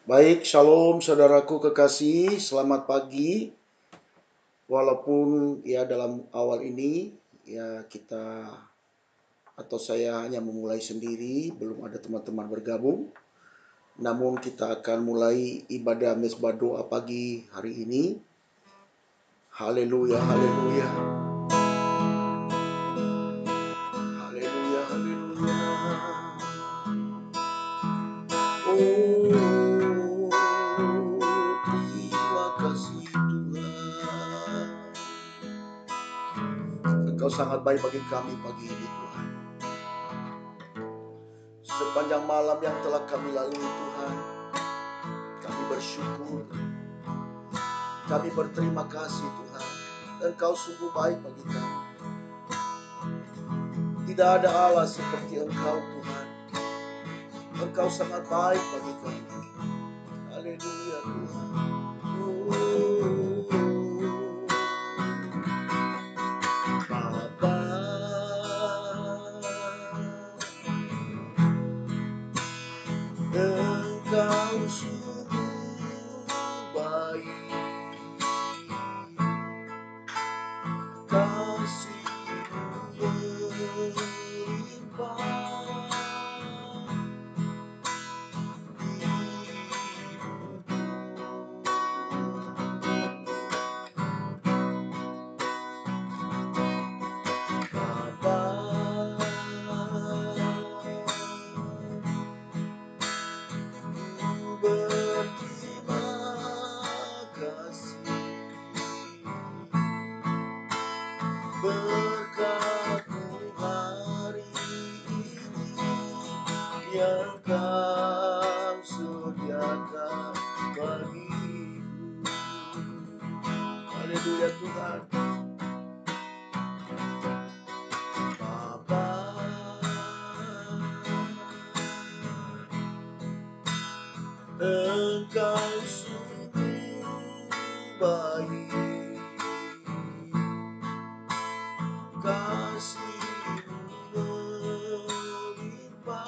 Baik, shalom saudaraku kekasih, selamat pagi. Walaupun ya dalam awal ini ya kita atau saya hanya memulai sendiri, belum ada teman-teman bergabung. Namun kita akan mulai ibadah mezbah doa pagi hari ini. Haleluya, haleluya. Haleluya, haleluya. Oh, terima kasih Tuhan. Engkau sangat baik bagi kami pagi ini Tuhan. Sepanjang malam yang telah kami lalui Tuhan, kami bersyukur, kami berterima kasih Tuhan. Engkau sungguh baik bagi kami. Tidak ada Allah seperti Engkau Tuhan. Engkau sangat baik bagi kami. Haleluya Tuhan. Bapa, Engkau sungguh baik. Kasih-Mu melimpah Bapa, ku berterima kasih. Berkat-Mu hari ini yang Kau sediakan bagiku. Haleluya Tuhan. Bapa, Engkau sungguh baik. Kasih-Mu melimpah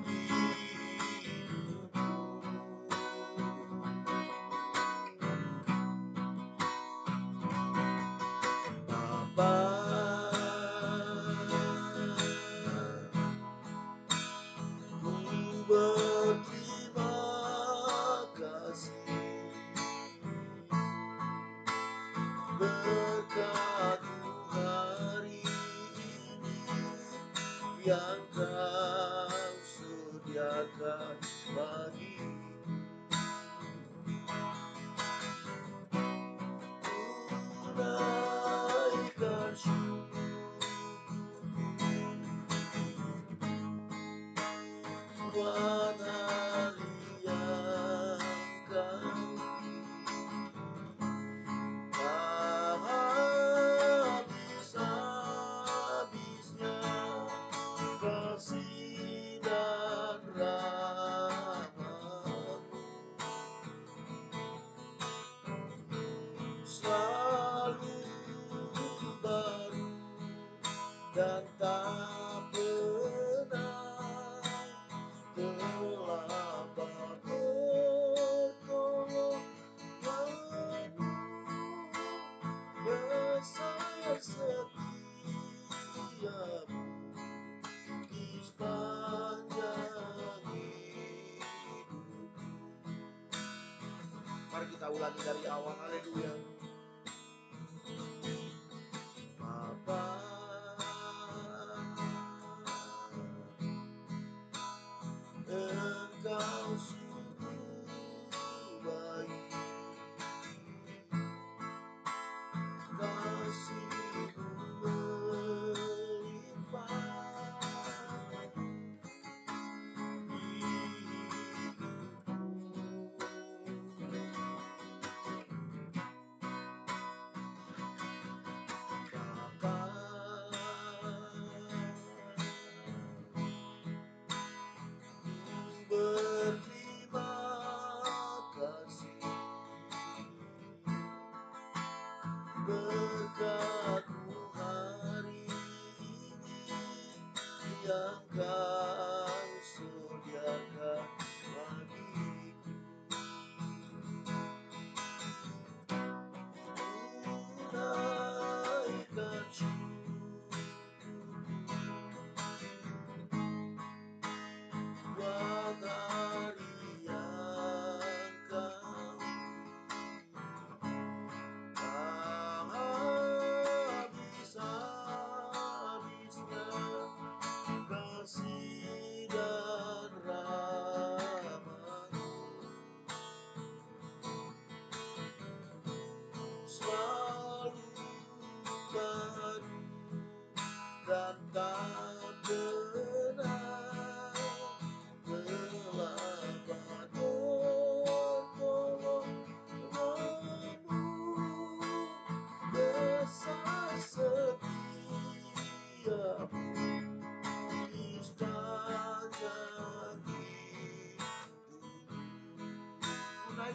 hidupku. Bapa, ku berterima kasih. Berkat-Mu hari ini yang Kau sediakan bagiku. Tunaikan syukur pada hari yang Kau tak habis-habisnya kasih dan rahmat-Mu selalu baru dan tak pernah terlambat pertolongan-Mu besar setiamu di sepanjang hidupku. Mari kita ulangi dari awal. Haleluya. Bapa, Engkau sungguh baik. Kasih-Mu melimpah hidupku.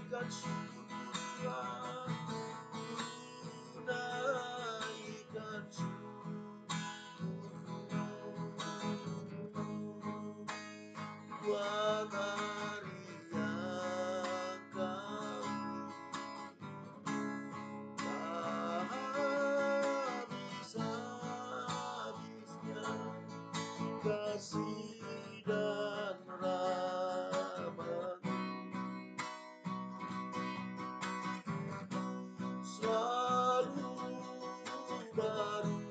naikkan syukur Tuhan, ku naikkan syukur buat hari yang kami tak habis-habisnya kasih dan rahmat selalu baru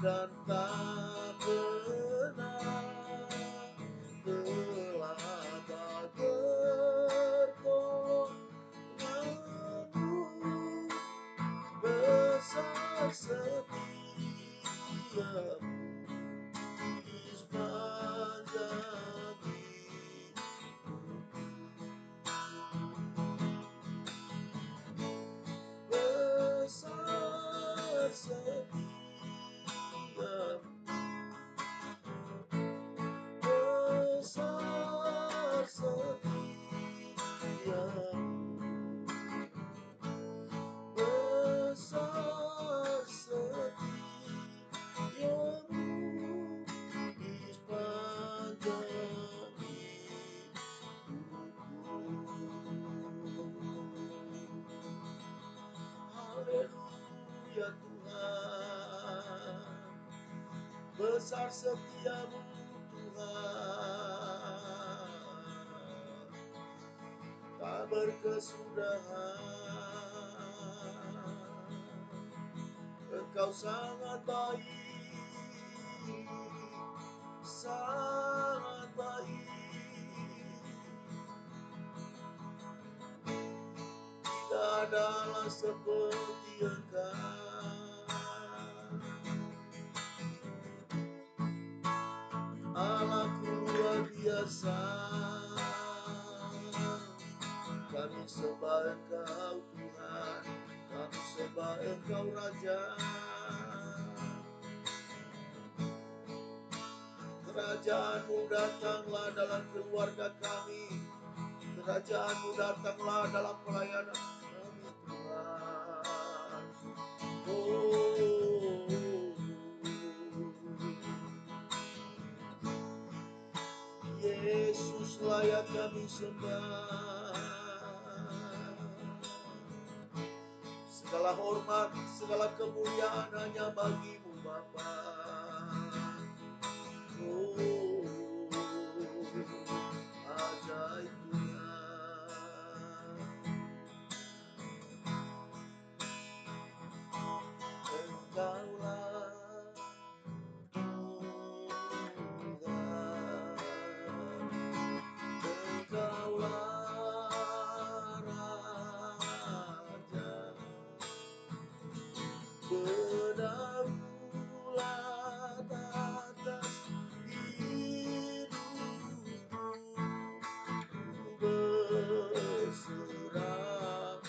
dan tak pernah telah bertolonganmu besar setiamu di sepanjang hidupku besar setiamu besar setiamu besar setiamu di sepanjang hidupku. Haleluya Tuhan, besar setiamu Tuhan, tak berkesudahan. Engkau sangat baik, sangat baik. Tidak adalah seperti Engkau, Allahku luar biasa. Kami sembah Engkau Tuhan, kami sembah Engkau Raja. Kerajaanmu datanglah dalam keluarga kami, kerajaanmu datanglah dalam pelayanan kami Tuhan. Oh, Yesus layak kami sembah. Segala hormat, segala kemuliaan hanya bagimu Bapa. Oh, ajaib Tuhan, Engkaulah Tuhan, Engkaulah Raja, berdaulat atas hidupku, ku berserah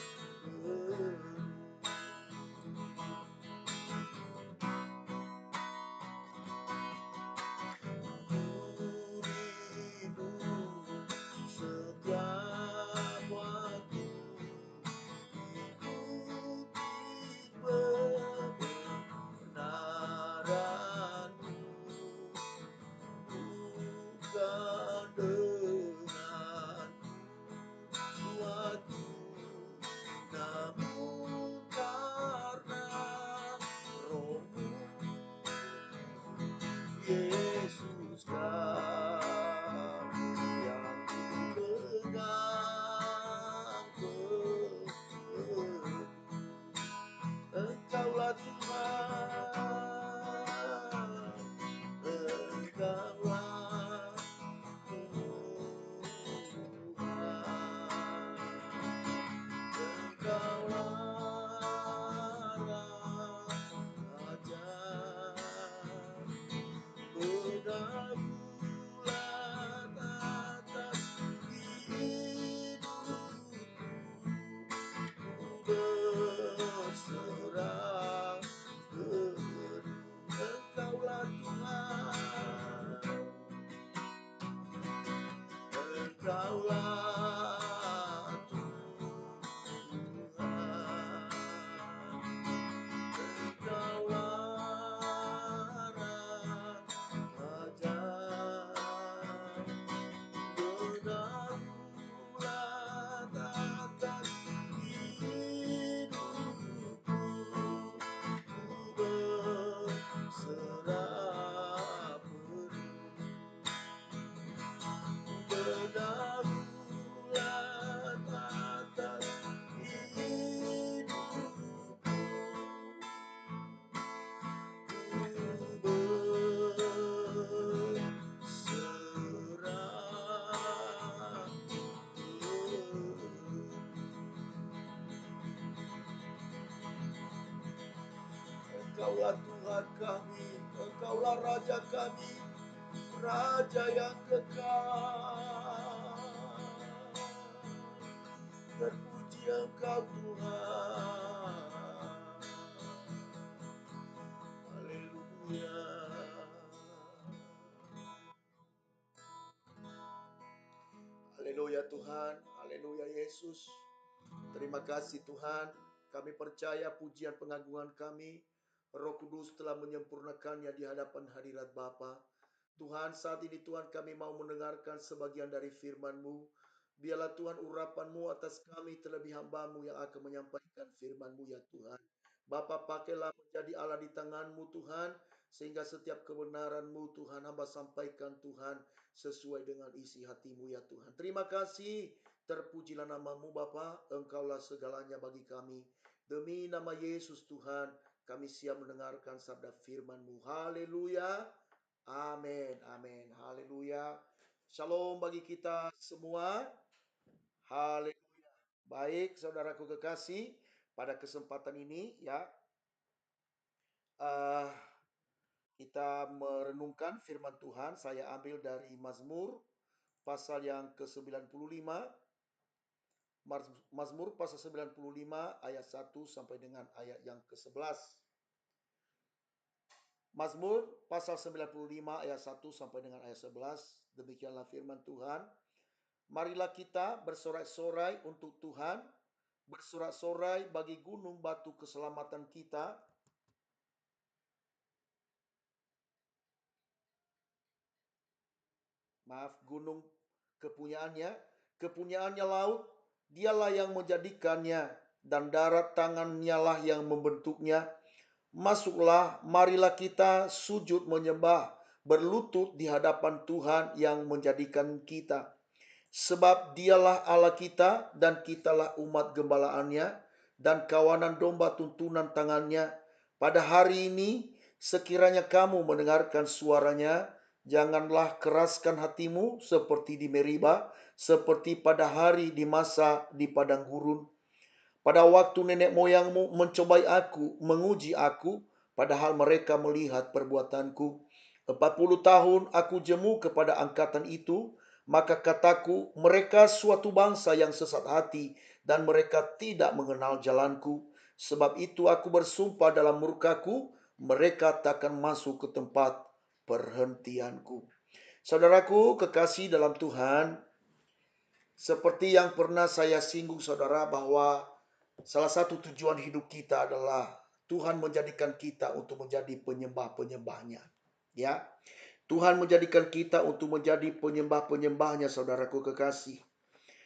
rindu setiap waktu ikuti kebenaranmu, bukan dengan kuatku, namun karena Roh-Mu, Yesus kami yang kupegang teguh. Engkaulah Tuhan, Engkaulah Tuhan, Engkaulah Raja, berdaulat atas hidupku, ku berserah penuh. Engkaulah Tuhan, Engkaulah Engkaulah Tuhan kami, Engkaulah Raja kami, Raja yang kekal. Terpuji Engkau Tuhan. Haleluya. Haleluya Tuhan, haleluya Yesus. Terima kasih Tuhan, kami percaya pujian pengagungan kami, Roh Kudus telah menyempurnakannya di hadapan hadirat Bapa. Tuhan, saat ini Tuhan kami mau mendengarkan sebagian dari firman-Mu. Biarlah Tuhan urapan-Mu atas kami terlebih hamba-Mu yang akan menyampaikan firman-Mu ya Tuhan. Bapa, pakailah menjadi Allah di tangan-Mu Tuhan, sehingga setiap kebenaran-Mu Tuhan hamba sampaikan Tuhan sesuai dengan isi hati-Mu ya Tuhan. Terima kasih. Terpujilah nama-Mu Bapa, Engkaulah segalanya bagi kami. Demi nama Yesus Tuhan, kami siap mendengarkan sabda firman-Mu. Haleluya. Amin. Amin. Haleluya. Shalom bagi kita semua. Haleluya. Baik, saudaraku kekasih, pada kesempatan ini ya kita merenungkan firman Tuhan. Saya ambil dari Mazmur pasal yang ke-95. Mazmur pasal 95 ayat 1 sampai dengan ayat yang ke-11. Mazmur pasal 95 ayat 1 sampai dengan ayat 11. Demikianlah firman Tuhan. Marilah kita bersorai-sorai untuk Tuhan, bersorai-sorai bagi gunung batu keselamatan kita. Gunung kepunyaannya laut, dialah yang menjadikannya, dan darat tangannya lah yang membentuknya. Masuklah, marilah kita sujud menyembah, berlutut di hadapan Tuhan yang menjadikan kita. Sebab dialah Allah kita dan kitalah umat gembalaannya dan kawanan domba tuntunan tangannya. Pada hari ini sekiranya kamu mendengarkan suaranya, janganlah keraskan hatimu seperti di Meriba, seperti pada hari di masa di padang gurun. Pada waktu nenek moyangmu mencobai aku, menguji aku, padahal mereka melihat perbuatanku. 40 tahun aku jemu kepada angkatan itu, maka kataku, mereka suatu bangsa yang sesat hati, dan mereka tidak mengenal jalanku. Sebab itu aku bersumpah dalam murkaku, mereka takkan masuk ke tempat perhentianku. Saudaraku kekasih dalam Tuhan, seperti yang pernah saya singgung saudara, bahwa salah satu tujuan hidup kita adalah Tuhan menjadikan kita untuk menjadi penyembah-penyembahnya. Ya, Tuhan menjadikan kita untuk menjadi penyembah-penyembahnya, saudaraku kekasih.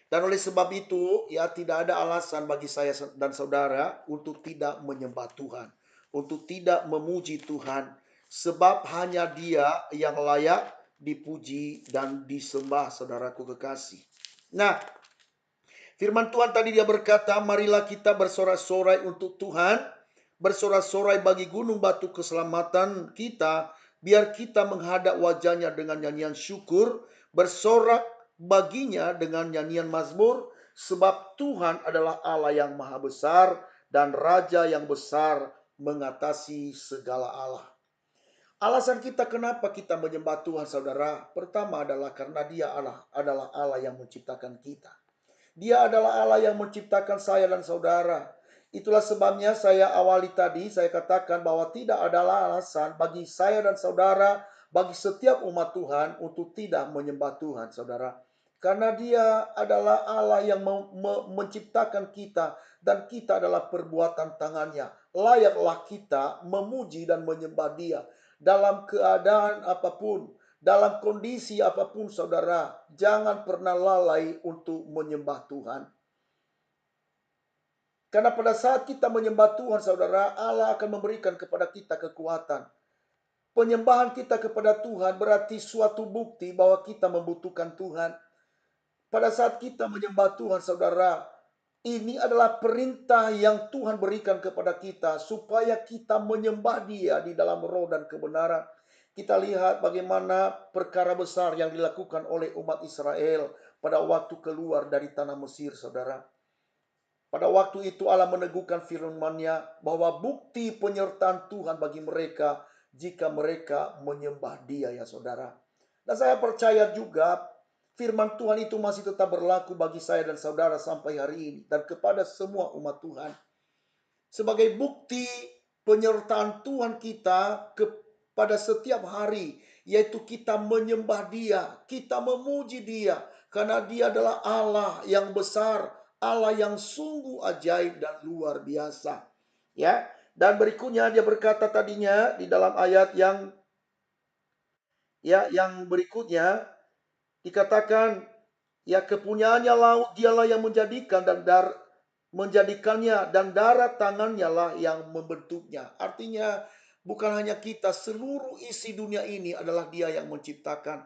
Dan oleh sebab itu, ya tidak ada alasan bagi saya dan saudara untuk tidak menyembah Tuhan, untuk tidak memuji Tuhan, sebab hanya Dia yang layak dipuji dan disembah, saudaraku kekasih. Nah, firman Tuhan tadi dia berkata, marilah kita bersorai-sorai untuk Tuhan, bersorai-sorai bagi gunung batu keselamatan kita, biar kita menghadap wajahnya dengan nyanyian syukur, bersorak baginya dengan nyanyian mazmur, sebab Tuhan adalah Allah yang maha besar dan Raja yang besar mengatasi segala Allah. Alasan kita kenapa kita menyembah Tuhan, saudara, pertama adalah karena Dia adalah Allah yang menciptakan kita. Dia adalah Allah yang menciptakan saya dan saudara. Itulah sebabnya saya awali tadi, saya katakan bahwa tidak ada alasan bagi saya dan saudara, bagi setiap umat Tuhan untuk tidak menyembah Tuhan, saudara. Karena Dia adalah Allah yang menciptakan kita dan kita adalah perbuatan tangannya. Layaklah kita memuji dan menyembah Dia dalam keadaan apapun. Dalam kondisi apapun saudara, jangan pernah lalai untuk menyembah Tuhan. Karena pada saat kita menyembah Tuhan saudara, Allah akan memberikan kepada kita kekuatan. Penyembahan kita kepada Tuhan berarti suatu bukti bahwa kita membutuhkan Tuhan. Pada saat kita menyembah Tuhan saudara, ini adalah perintah yang Tuhan berikan kepada kita supaya kita menyembah Dia di dalam roh dan kebenaran. Kita lihat bagaimana perkara besar yang dilakukan oleh umat Israel pada waktu keluar dari tanah Mesir, saudara. Pada waktu itu Allah meneguhkan firman-Nya bahwa bukti penyertaan Tuhan bagi mereka jika mereka menyembah Dia, ya saudara. Dan saya percaya juga firman Tuhan itu masih tetap berlaku bagi saya dan saudara sampai hari ini dan kepada semua umat Tuhan. Sebagai bukti penyertaan Tuhan kita kepada setiap hari, yaitu kita menyembah Dia, kita memuji Dia, karena Dia adalah Allah yang besar, Allah yang sungguh ajaib dan luar biasa. Ya, dan berikutnya dia berkata tadinya di dalam ayat yang berikutnya dikatakan, ya kepunyaannya laut dialah yang menjadikan menjadikannya dan darat tangannya lah yang membentuknya. Artinya bukan hanya kita, seluruh isi dunia ini adalah Dia yang menciptakan.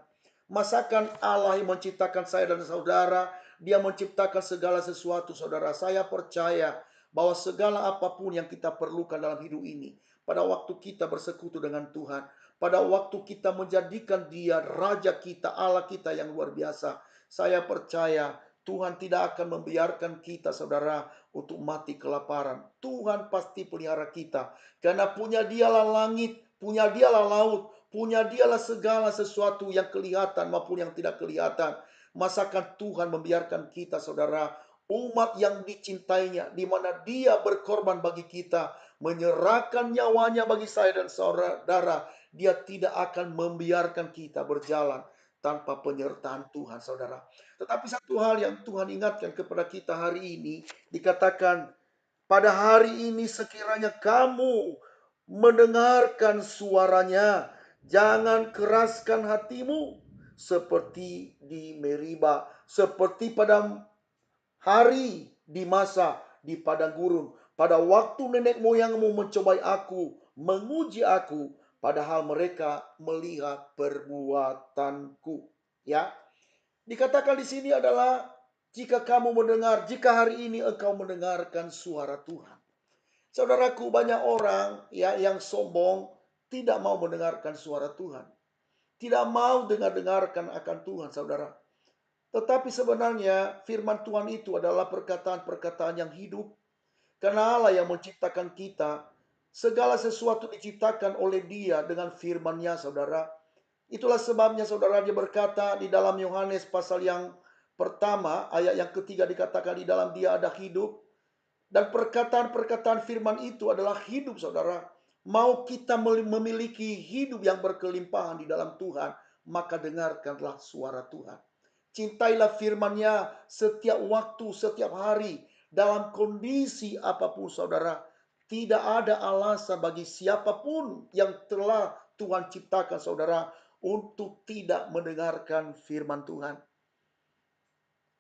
Masakan Allah yang menciptakan saya dan saudara, Dia menciptakan segala sesuatu, saudara. Saya percaya bahwa segala apapun yang kita perlukan dalam hidup ini, pada waktu kita bersekutu dengan Tuhan, pada waktu kita menjadikan Dia Raja kita, Allah kita yang luar biasa, saya percaya Tuhan tidak akan membiarkan kita, saudara, untuk mati kelaparan. Tuhan pasti pelihara kita, karena punya Dialah langit, punya Dialah laut, punya Dialah segala sesuatu yang kelihatan maupun yang tidak kelihatan. Masakan Tuhan membiarkan kita, saudara, umat yang dicintainya, di mana Dia berkorban bagi kita, menyerahkan nyawanya bagi saya dan saudara. Dia tidak akan membiarkan kita berjalan tanpa penyertaan Tuhan, saudara. Tetapi satu hal yang Tuhan ingatkan kepada kita hari ini, dikatakan, pada hari ini sekiranya kamu mendengarkan suaranya, jangan keraskan hatimu seperti di Meriba, seperti pada hari di masa di padang gurun, pada waktu nenek moyangmu mencobai aku, menguji aku, padahal mereka melihat perbuatanku. Ya, dikatakan di sini adalah jika hari ini engkau mendengarkan suara Tuhan. Saudaraku, banyak orang yang sombong tidak mau mendengarkan suara Tuhan. Tidak mau dengarkan akan Tuhan, saudara. Tetapi sebenarnya firman Tuhan itu adalah perkataan-perkataan yang hidup. Karena Allah yang menciptakan kita, segala sesuatu diciptakan oleh Dia dengan firman-Nya, saudara. Itulah sebabnya, saudara, dia berkata di dalam Yohanes pasal yang pertama, ayat yang ketiga, dikatakan di dalam Dia ada hidup. Dan perkataan-perkataan firman itu adalah hidup, saudara. Mau kita memiliki hidup yang berkelimpahan di dalam Tuhan, maka dengarkanlah suara Tuhan. Cintailah firman-Nya setiap waktu, setiap hari, dalam kondisi apapun, saudara. Tidak ada alasan bagi siapapun yang telah Tuhan ciptakan, saudara, untuk tidak mendengarkan firman Tuhan.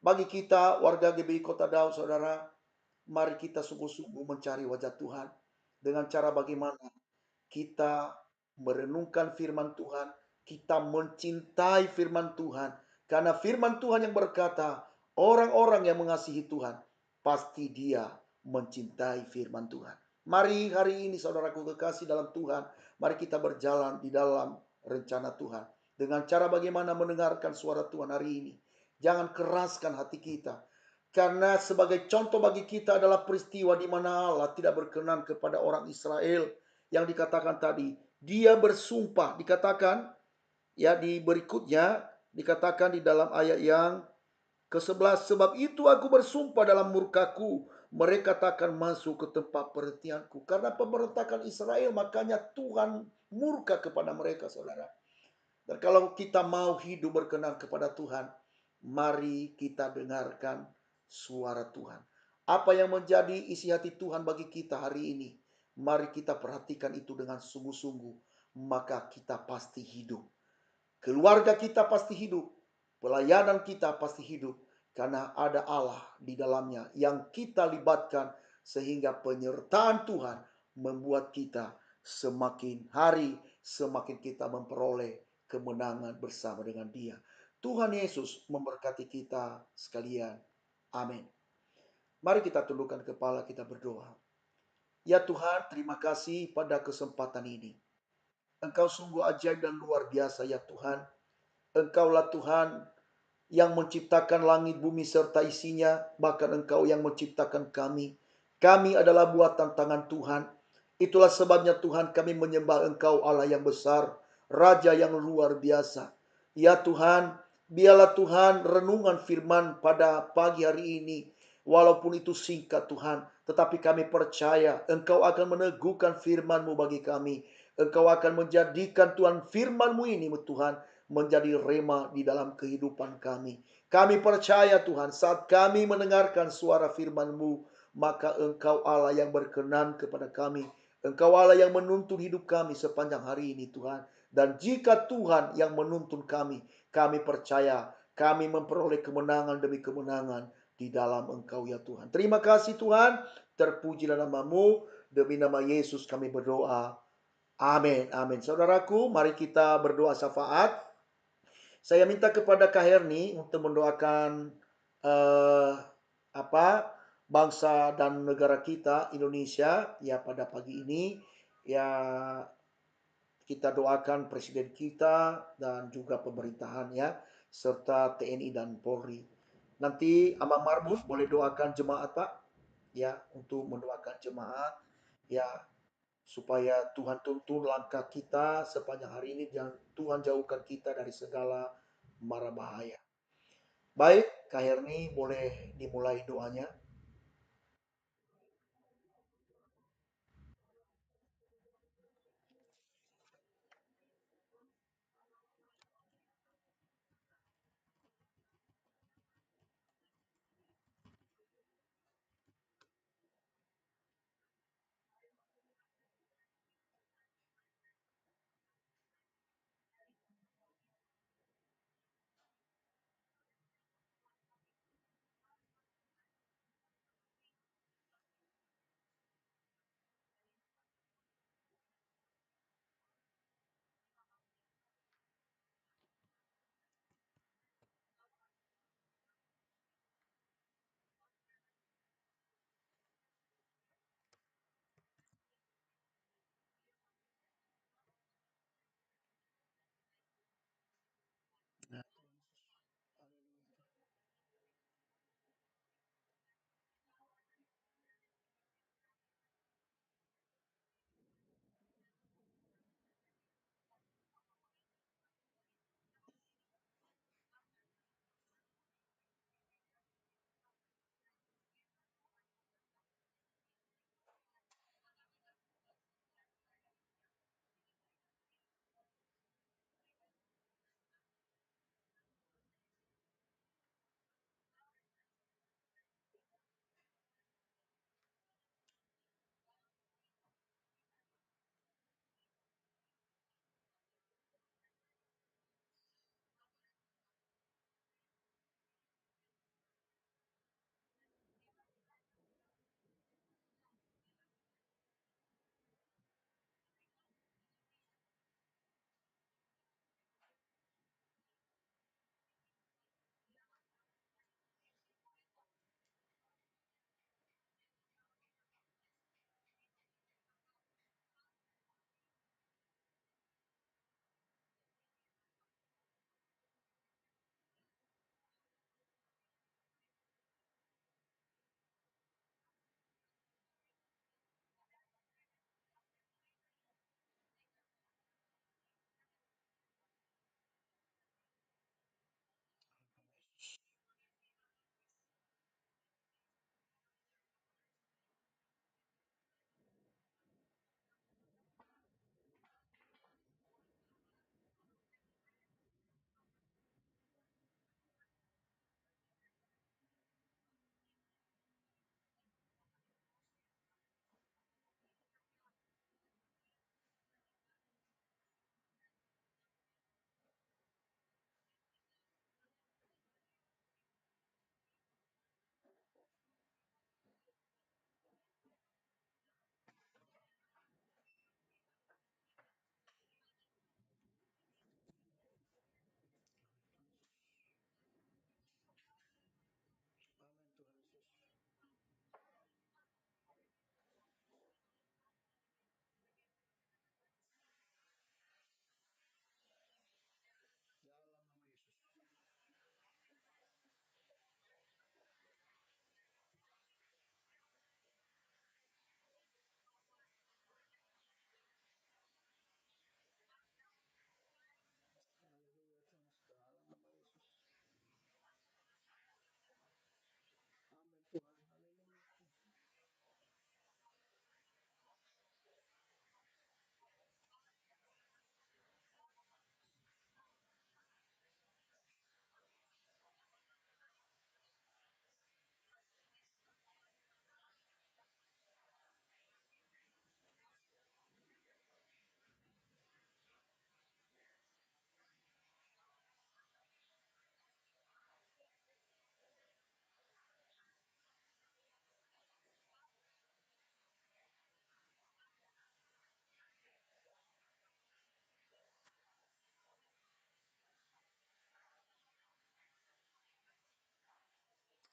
Bagi kita warga GBI Kota Dau, saudara, mari kita sungguh-sungguh mencari wajah Tuhan. Dengan cara bagaimana? Kita merenungkan firman Tuhan, kita mencintai firman Tuhan. Karena firman Tuhan yang berkata, orang-orang yang mengasihi Tuhan, pasti dia mencintai firman Tuhan. Mari hari ini, saudaraku kekasih dalam Tuhan, mari kita berjalan di dalam rencana Tuhan. Dengan cara bagaimana mendengarkan suara Tuhan hari ini. Jangan keraskan hati kita. Karena sebagai contoh bagi kita adalah peristiwa di mana Allah tidak berkenan kepada orang Israel yang dikatakan tadi. Dia bersumpah, dikatakan di berikutnya, dikatakan di dalam ayat yang ke-11, sebab itu aku bersumpah dalam murkaku, mereka takkan masuk ke tempat perhentianku. Karena pemberontakan Israel, makanya Tuhan murka kepada mereka, saudara. Dan kalau kita mau hidup berkenan kepada Tuhan, mari kita dengarkan suara Tuhan. Apa yang menjadi isi hati Tuhan bagi kita hari ini, mari kita perhatikan itu dengan sungguh-sungguh. Maka kita pasti hidup. Keluarga kita pasti hidup. Pelayanan kita pasti hidup. Karena ada Allah di dalamnya yang kita libatkan, sehingga penyertaan Tuhan membuat kita semakin hari, semakin kita memperoleh kemenangan bersama dengan Dia. Tuhan Yesus memberkati kita sekalian. Amin. Mari kita tundukkan kepala, kita berdoa. Ya Tuhan, terima kasih pada kesempatan ini. Engkau sungguh ajaib dan luar biasa, ya Tuhan. Engkaulah Tuhan yang menciptakan langit, bumi, serta isinya, bahkan Engkau yang menciptakan kami. Kami adalah buatan tangan Tuhan. Itulah sebabnya Tuhan kami menyembah Engkau Allah yang besar, Raja yang luar biasa. Ya Tuhan, biarlah Tuhan renungan firman pada pagi hari ini, walaupun itu singkat Tuhan, tetapi kami percaya Engkau akan meneguhkan firman-Mu bagi kami. Engkau akan menjadikan Tuhan firman-Mu ini Tuhan menjadi rema di dalam kehidupan kami. Kami percaya Tuhan, saat kami mendengarkan suara firman-Mu, maka Engkau Allah yang berkenan kepada kami. Engkau Allah yang menuntun hidup kami sepanjang hari ini Tuhan. Dan jika Tuhan yang menuntun kami, kami percaya kami memperoleh kemenangan demi kemenangan di dalam Engkau ya Tuhan. Terima kasih Tuhan, terpujilah nama-Mu, demi nama Yesus kami berdoa. Amin, amin. Saudaraku, mari kita berdoa syafaat. Saya minta kepada Kak Herni untuk mendoakan eh, apa bangsa dan negara kita Indonesia ya pada pagi ini ya, kita doakan presiden kita dan juga pemerintahan ya, serta TNI dan Polri. Nanti Amang Marbus boleh doakan jemaat Pak ya, untuk mendoakan jemaat ya, supaya Tuhan tuntun langkah kita sepanjang hari ini dan Tuhan jauhkan kita dari segala mara bahaya. Baik, Kak Herni boleh dimulai doanya.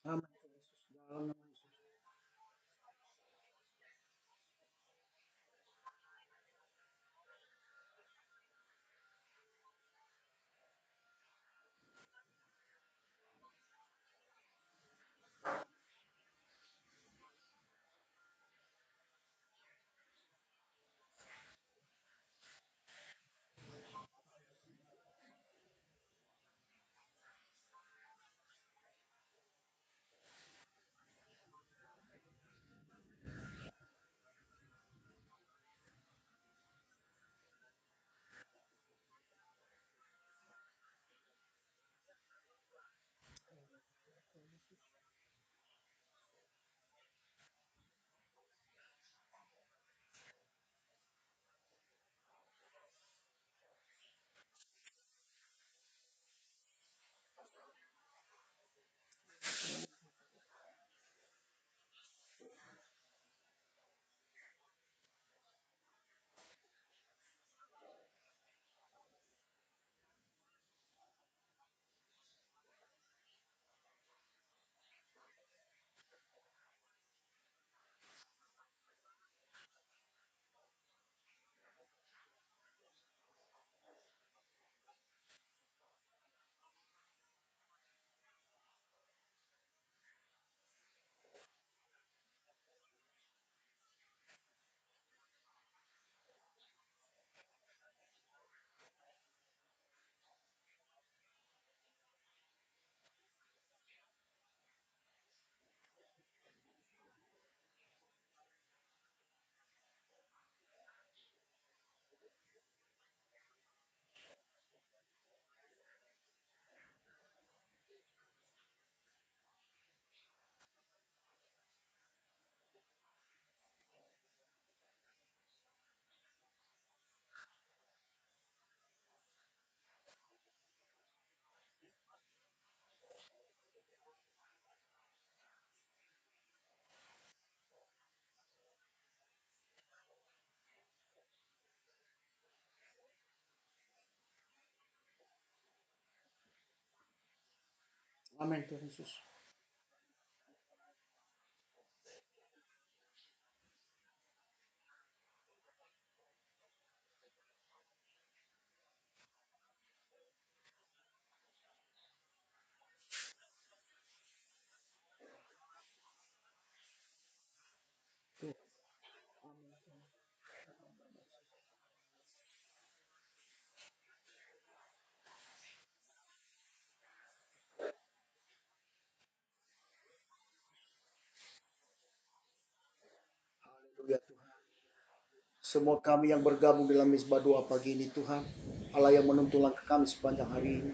Amin Tuhan Yesus. Dalam nama Yesus. Amin Tuhan Yesus. Haleluya Tuhan. Semua kami yang bergabung dalam misbah doa pagi ini Tuhan, Allah yang menuntun langkah kami sepanjang hari ini.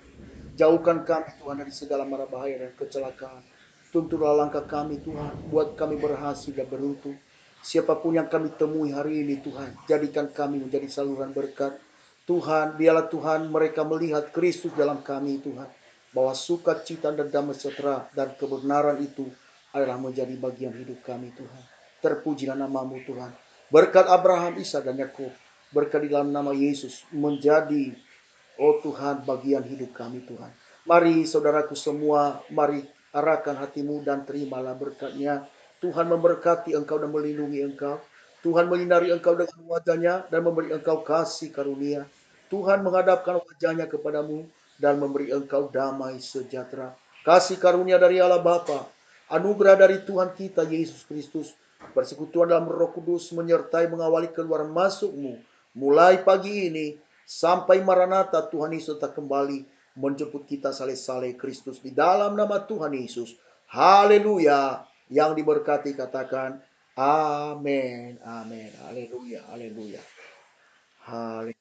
Jauhkan kami Tuhan dari segala mara bahaya dan kecelakaan. Tuntunlah langkah kami Tuhan, buat kami berhasil dan beruntung. Siapapun yang kami temui hari ini Tuhan, jadikan kami menjadi saluran berkat. Tuhan, biarlah Tuhan mereka melihat Kristus dalam kami Tuhan. Bahwa sukacita dan damai sejahtera dan kebenaran itu adalah menjadi bagian hidup kami Tuhan. Terpujilah namamu Tuhan. Berkat Abraham, Isa dan Yakub, berkat di dalam nama Yesus menjadi Tuhan bagian hidup kami Tuhan. Mari saudaraku semua, mari arahkan hatimu dan terimalah berkatnya. Tuhan memberkati engkau dan melindungi engkau. Tuhan menyinari engkau dengan wajahnya dan memberi engkau kasih karunia. Tuhan menghadapkan wajahnya kepadamu dan memberi engkau damai sejahtera. Kasih karunia dari Allah Bapa, anugerah dari Tuhan kita Yesus Kristus, persekutuan dalam Roh Kudus menyertai mengawali keluar masukmu mulai pagi ini sampai Maranatha Tuhan Yesus tak kembali menjemput kita saleh-saleh Kristus di dalam nama Tuhan Yesus. Haleluya. Yang diberkati katakan amin. Amin. Haleluya. Haleluya. Haleluya.